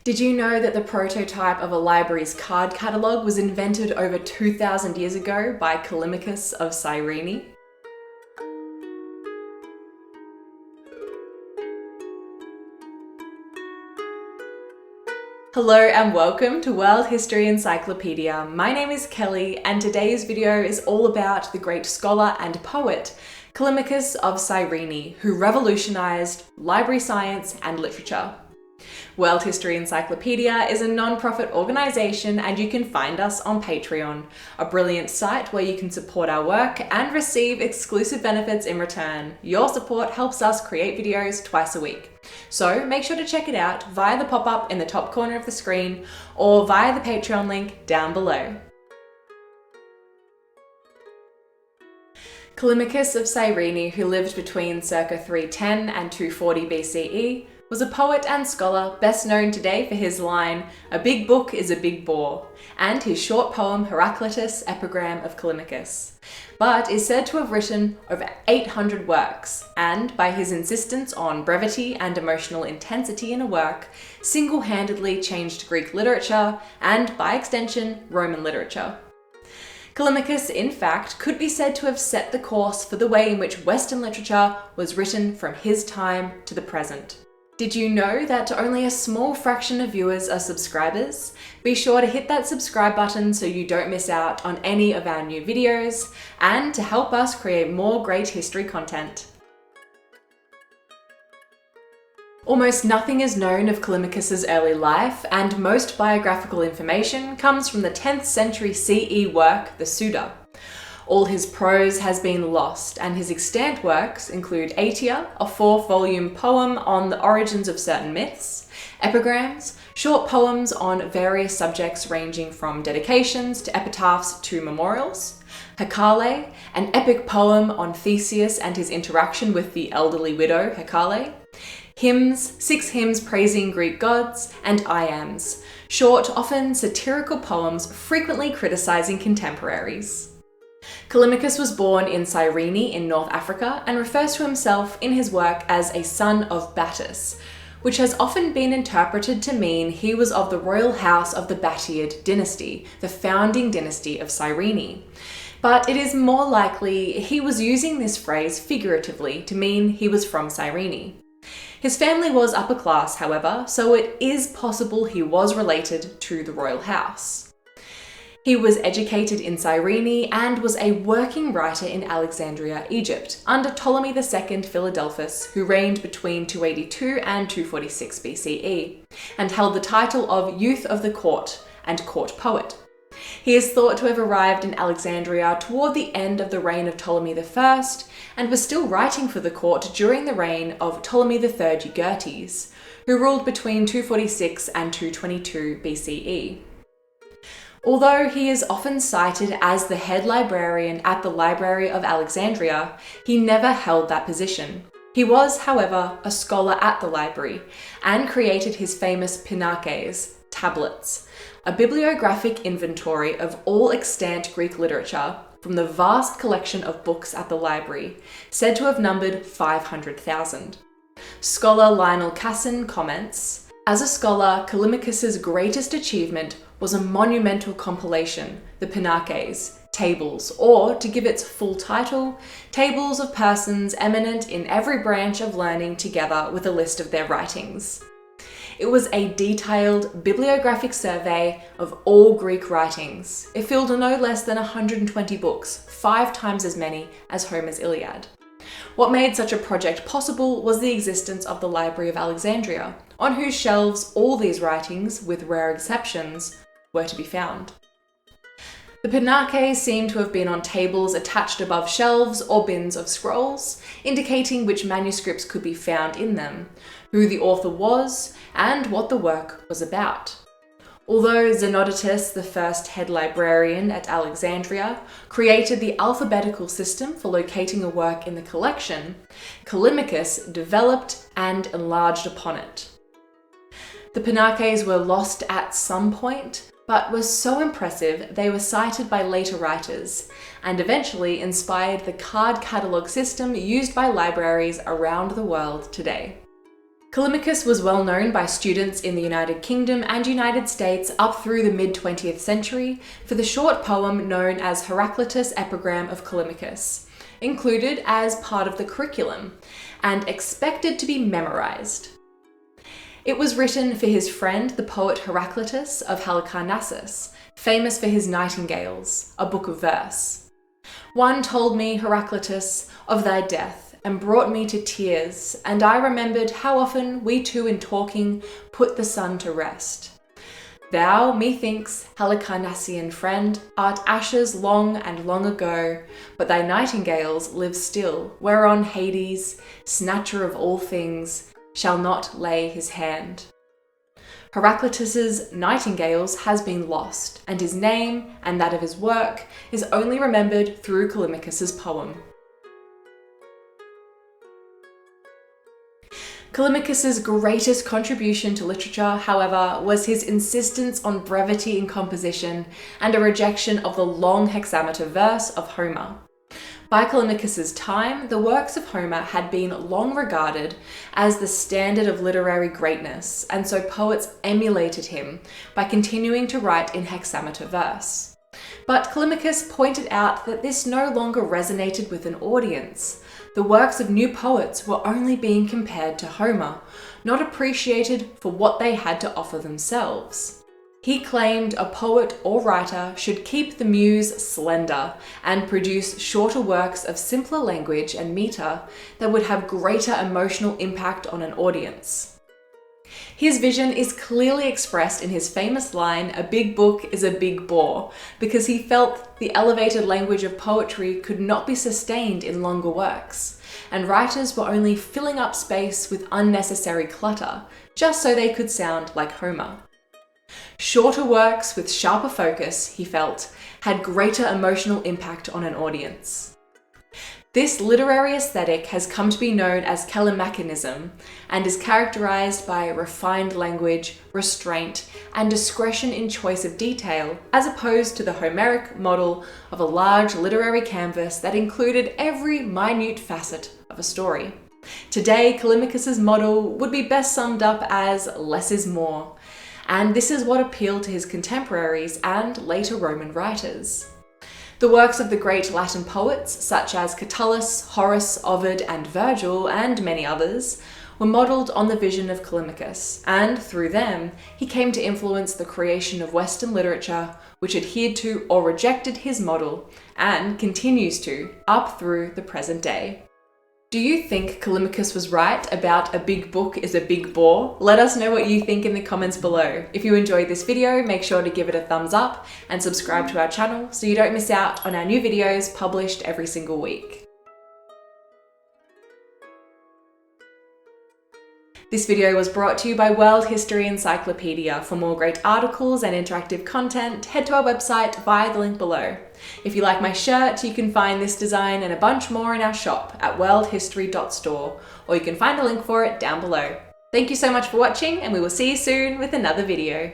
Did you know that the prototype of a library's card catalogue was invented over 2,000 years ago by Callimachus of Cyrene? Hello and welcome to World History Encyclopedia. My name is Kelly and today's video is all about the great scholar and poet Callimachus of Cyrene, who revolutionized library science and literature. World History Encyclopedia is a non-profit organisation and you can find us on Patreon, a brilliant site where you can support our work and receive exclusive benefits in return. Your support helps us create videos twice a week. So make sure to check it out via the pop-up in the top corner of the screen or via the Patreon link down below. Callimachus of Cyrene, who lived between circa 310 and 240 BCE, was a poet and scholar best known today for his line, "A big book is a big bore," and his short poem Heraclitus, Epigram of Callimachus, but is said to have written over 800 works, and by his insistence on brevity and emotional intensity in a work, single-handedly changed Greek literature and, by extension, Roman literature. Callimachus, in fact, could be said to have set the course for the way in which Western literature was written from his time to the present. Did you know that only a small fraction of viewers are subscribers? Be sure to hit that subscribe button so you don't miss out on any of our new videos and to help us create more great history content. Almost nothing is known of Callimachus's early life, and most biographical information comes from the 10th century CE work, the Suda. All his prose has been lost, and his extant works include Atia, a 4-volume poem on the origins of certain myths, epigrams, short poems on various subjects ranging from dedications to epitaphs to memorials, Hecale, an epic poem on Theseus and his interaction with the elderly widow Hecale, hymns, 6 hymns praising Greek gods, and iambs, short, often satirical poems frequently criticizing contemporaries. Callimachus was born in Cyrene in North Africa and refers to himself in his work as a son of Battus, which has often been interpreted to mean he was of the royal house of the Batiid dynasty, the founding dynasty of Cyrene. But it is more likely he was using this phrase figuratively to mean he was from Cyrene. His family was upper class, however, so it is possible he was related to the royal house. He was educated in Cyrene and was a working writer in Alexandria, Egypt, under Ptolemy II Philadelphus, who reigned between 282 and 246 BCE, and held the title of Youth of the Court and Court Poet. He is thought to have arrived in Alexandria toward the end of the reign of Ptolemy I and was still writing for the court during the reign of Ptolemy III Euergetes, who ruled between 246 and 222 BCE. Although he is often cited as the head librarian at the Library of Alexandria, he never held that position. He was, however, a scholar at the library and created his famous Pinakes, tablets, a bibliographic inventory of all extant Greek literature from the vast collection of books at the library, said to have numbered 500,000. Scholar Lionel Casson comments, "As a scholar, Callimachus's greatest achievement was a monumental compilation, the Pinakes, tables, or, to give its full title, tables of persons eminent in every branch of learning together with a list of their writings." It was a detailed bibliographic survey of all Greek writings. It filled no less than 120 books, 5 times as many as Homer's Iliad. What made such a project possible was the existence of the Library of Alexandria, on whose shelves all these writings, with rare exceptions, were to be found. The Pinakes seem to have been on tables attached above shelves or bins of scrolls, indicating which manuscripts could be found in them, who the author was, and what the work was about. Although Xenodotus, the first head librarian at Alexandria, created the alphabetical system for locating a work in the collection, Callimachus developed and enlarged upon it. The Pinakes were lost at some point, but were so impressive they were cited by later writers, and eventually inspired the card catalogue system used by libraries around the world today. Callimachus was well known by students in the United Kingdom and United States up through the mid-20th century for the short poem known as Heraclitus' Epigram of Callimachus, included as part of the curriculum and expected to be memorized. It was written for his friend, the poet Heraclitus of Halicarnassus, famous for his Nightingales, a book of verse. One told me, Heraclitus, of thy death, and brought me to tears, and I remembered how often we two in talking put the sun to rest. Thou, methinks, Halicarnassian friend, art ashes long and long ago, but thy nightingales live still, whereon Hades, snatcher of all things, shall not lay his hand. Heraclitus's Nightingales has been lost, and his name, and that of his work, is only remembered through Callimachus's poem. Callimachus's greatest contribution to literature, however, was his insistence on brevity in composition and a rejection of the long hexameter verse of Homer. By Callimachus's time, the works of Homer had been long regarded as the standard of literary greatness, and so poets emulated him by continuing to write in hexameter verse. But Callimachus pointed out that this no longer resonated with an audience. The works of new poets were only being compared to Homer, not appreciated for what they had to offer themselves. He claimed a poet or writer should keep the muse slender and produce shorter works of simpler language and meter that would have greater emotional impact on an audience. His vision is clearly expressed in his famous line, "A big book is a big bore," because he felt the elevated language of poetry could not be sustained in longer works, and writers were only filling up space with unnecessary clutter, just so they could sound like Homer. Shorter works with sharper focus, he felt, had greater emotional impact on an audience. This literary aesthetic has come to be known as Callimachianism and is characterized by refined language, restraint, and discretion in choice of detail, as opposed to the Homeric model of a large literary canvas that included every minute facet of a story. Today, Callimachus's model would be best summed up as less is more, and this is what appealed to his contemporaries and later Roman writers. The works of the great Latin poets, such as Catullus, Horace, Ovid, and Virgil, and many others, were modelled on the vision of Callimachus, and through them, he came to influence the creation of Western literature, which adhered to or rejected his model, and continues to, up through the present day. Do you think Callimachus was right about a big book is a big bore? Let us know what you think in the comments below. If you enjoyed this video, make sure to give it a thumbs up and subscribe to our channel so you don't miss out on our new videos published every single week. This video was brought to you by World History Encyclopedia. For more great articles and interactive content, head to our website via the link below. If you like my shirt, you can find this design and a bunch more in our shop at worldhistory.store, or you can find a link for it down below. Thank you so much for watching, and we will see you soon with another video.